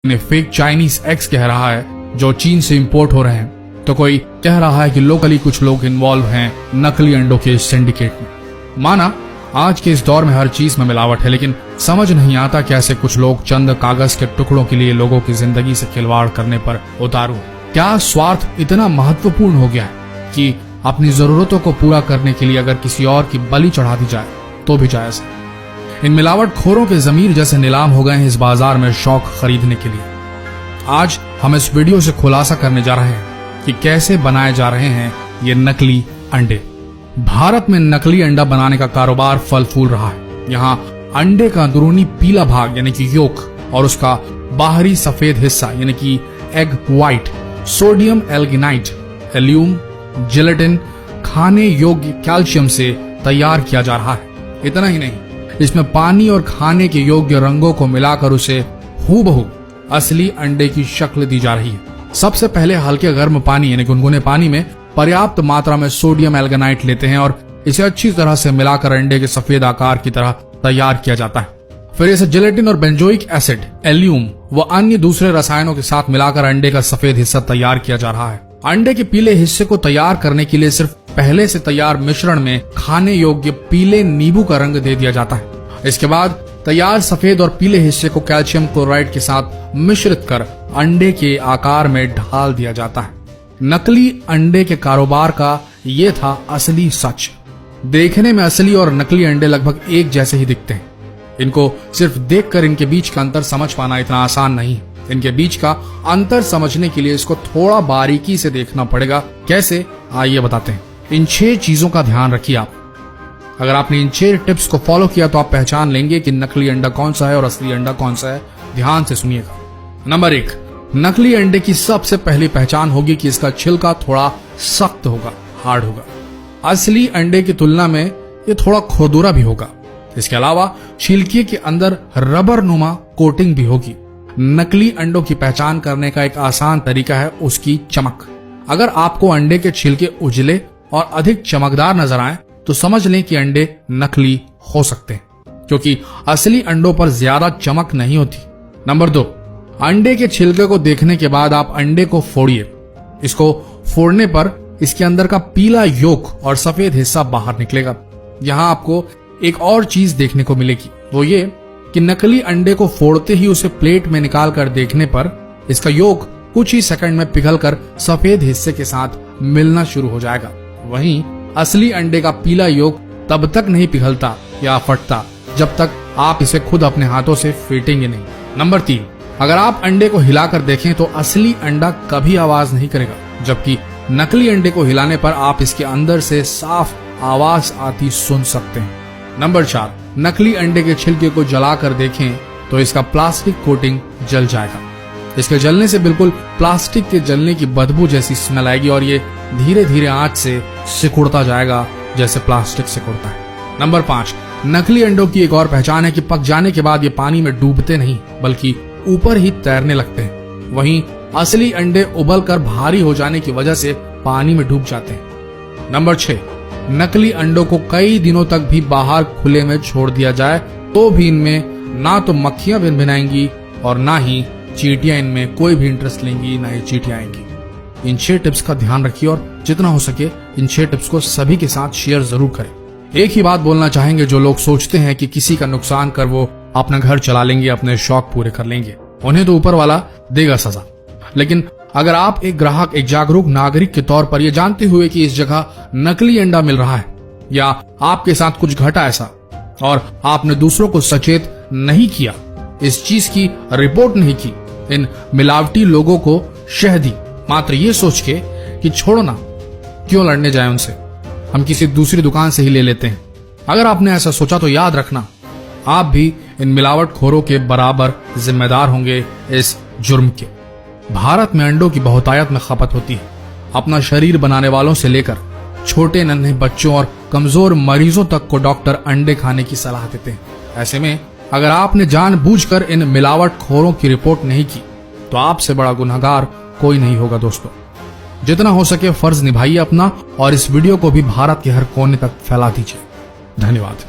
ने fake Chinese eggs कह रहा है जो चीन से इंपोर्ट हो रहे हैं, तो कोई कह रहा है कि लोकली कुछ लोग इन्वॉल्व हैं नकली अंडों के सिंडिकेट में। माना आज के इस दौर में हर चीज में मिलावट है, लेकिन समझ नहीं आता कैसे कुछ लोग चंद कागज के टुकड़ों के लिए लोगों की जिंदगी से खिलवाड़ करने पर उतारू। क्या स्वार्थ इतना महत्वपूर्ण हो गया है कि अपनी जरूरतों को पूरा करने के लिए अगर किसी और की बलि चढ़ा दी जाए तो भी जायज है। इन मिलावटखोरों के जमीर जैसे नीलाम हो गए हैं इस बाजार में शौक खरीदने के लिए। आज हम इस वीडियो से खुलासा करने जा रहे हैं कि कैसे बनाए जा रहे हैं ये नकली अंडे। भारत में नकली अंडा बनाने का कारोबार फल फूल रहा है। यहाँ अंडे का अंदरूनी पीला भाग यानी कि योक और उसका बाहरी सफेद हिस्सा यानी कि एग व्हाइट सोडियम एल्गिनाइट, एल्यूम, जिलेटिन खाने योग्य कैल्शियम से तैयार किया जा रहा है। इतना ही नहीं, इसमें पानी और खाने के योग्य रंगों को मिलाकर उसे हूबहू असली अंडे की शक्ल दी जा रही है। सबसे पहले हल्के गर्म पानी यानी गुनगुने पानी में पर्याप्त मात्रा में सोडियम एल्गिनाइट लेते हैं और इसे अच्छी तरह से मिलाकर अंडे के सफेद आकार की तरह तैयार किया जाता है। फिर इसे जिलेटिन और बेंजोइक एसिड, एल्यूम व अन्य दूसरे रसायनों के साथ मिलाकर अंडे का सफेद हिस्सा तैयार किया जा रहा है। अंडे के पीले हिस्से को तैयार करने के लिए सिर्फ पहले से तैयार मिश्रण में खाने योग्य पीले नींबू का रंग दे दिया जाता है। इसके बाद तैयार सफेद और पीले हिस्से को कैल्शियम क्लोराइड के साथ मिश्रित कर अंडे के आकार में ढाल दिया जाता है। नकली अंडे के कारोबार का ये था असली सच। देखने में असली और नकली अंडे लगभग एक जैसे ही दिखते हैं। इनको सिर्फ देखकर इनके बीच का अंतर समझ पाना इतना आसान नहीं है। इनके बीच का अंतर समझने के लिए इसको थोड़ा बारीकी से देखना पड़ेगा। कैसे, आइए बताते हैं। इन 6 चीजों का ध्यान रखिए आप। अगर आपने इन 6 टिप्स को फॉलो किया तो आप पहचान लेंगे कि नकली अंडा कौन सा है और असली अंडा कौन सा है। ध्यान से सुनिएगा। नंबर 1, नकली अंडे की सबसे पहली पहचान होगी कि इसका छिलका थोड़ा सख्त होगा, हार्ड होगा। असली अंडे की तुलना में ये थोड़ा खुरदुरा भी होगा। इसके अलावा छिलके के अंदर रबर नुमा कोटिंग भी होगी। नकली अंडों की पहचान करने का एक आसान तरीका है उसकी चमक। अगर आपको अंडे के छिलके उजले और अधिक चमकदार नजर आए तो समझ लें कि अंडे नकली हो सकते हैं, क्योंकि असली अंडों पर ज्यादा चमक नहीं होती। नंबर 2, अंडे के छिलके को देखने के बाद आप अंडे को फोड़िए। इसको फोड़ने पर इसके अंदर का पीला योक और सफेद हिस्सा बाहर निकलेगा। यहाँ आपको एक और चीज देखने को मिलेगी, वो ये कि नकली अंडे को फोड़ते ही उसे प्लेट में निकाल कर देखने पर इसका योक कुछ ही सेकंड में पिघलकर सफेद हिस्से के साथ मिलना शुरू हो जाएगा। वहीं असली अंडे का पीला योक तब तक नहीं पिघलता या फटता जब तक आप इसे खुद अपने हाथों से फेंटेंगे नहीं। नंबर 3, अगर आप अंडे को हिलाकर देखें तो असली अंडा कभी आवाज नहीं करेगा, जबकि नकली अंडे को हिलाने पर आप इसके अंदर से साफ आवाज आती सुन सकते हैं। नंबर 4, नकली अंडे के छिलके को जलाकर देखें तो इसका प्लास्टिक कोटिंग जल जाएगा। इसके जलने से बिल्कुल प्लास्टिक के जलने की बदबू जैसी स्मेल आएगी और ये धीरे धीरे आंच से सिकुड़ता जाएगा जैसे प्लास्टिक सिकुड़ता है। नंबर 5, नकली अंडों की एक और पहचान है कि पक जाने के बाद ये पानी में डूबते नहीं बल्कि ऊपर ही तैरने लगते हैं। वहीं असली अंडे उबलकर भारी हो जाने की वजह से पानी में डूब जाते हैं। नंबर 6, नकली अंडों को कई दिनों तक भी बाहर खुले में छोड़ दिया जाए तो भी इनमें ना तो मक्खियां भिनभिनाएंगी और ना ही चींटियां इनमें कोई भी इंटरेस्ट लेंगी, ना ही चींटियां आएंगी। इन 6 टिप्स का ध्यान रखिए और जितना हो सके इन 6 टिप्स को सभी के साथ शेयर जरूर करें। एक ही बात बोलना चाहेंगे, जो लोग सोचते हैं कि किसी का नुकसान कर वो अपना घर चला लेंगे, अपने शौक पूरे कर लेंगे, उन्हें तो ऊपर वाला देगा सजा। लेकिन अगर आप एक ग्राहक, एक जागरूक नागरिक के तौर पर ये जानते हुए कि इस जगह नकली अंडा मिल रहा है या आपके साथ कुछ घटा ऐसा और आपने दूसरों को सचेत नहीं किया, इस चीज की रिपोर्ट नहीं की, इन मिलावटी लोगों को शह दी, मात्र ये सोच के कि छोड़ो ना, क्यों लड़ने जाए उनसे, हम किसी दूसरी दुकान से ही ले लेते हैं। अगर आपने ऐसा सोचा तो याद रखना, आप भी इन मिलावटखोरों के बराबर जिम्मेदार होंगे इस जुर्म के। भारत में अंडों की बहुतायत में खपत होती है। अपना शरीर बनाने वालों से लेकर छोटे नन्हे बच्चों और कमजोर मरीजों तक को डॉक्टर अंडे खाने की सलाह देते हैं। ऐसे में अगर आपने जानबूझकर इन मिलावटखोरों की रिपोर्ट नहीं की तो आपसे बड़ा गुनहगार कोई नहीं होगा। दोस्तों, जितना हो सके फर्ज निभाइए अपना और इस वीडियो को भी भारत के हर कोने तक फैला दीजिए। धन्यवाद।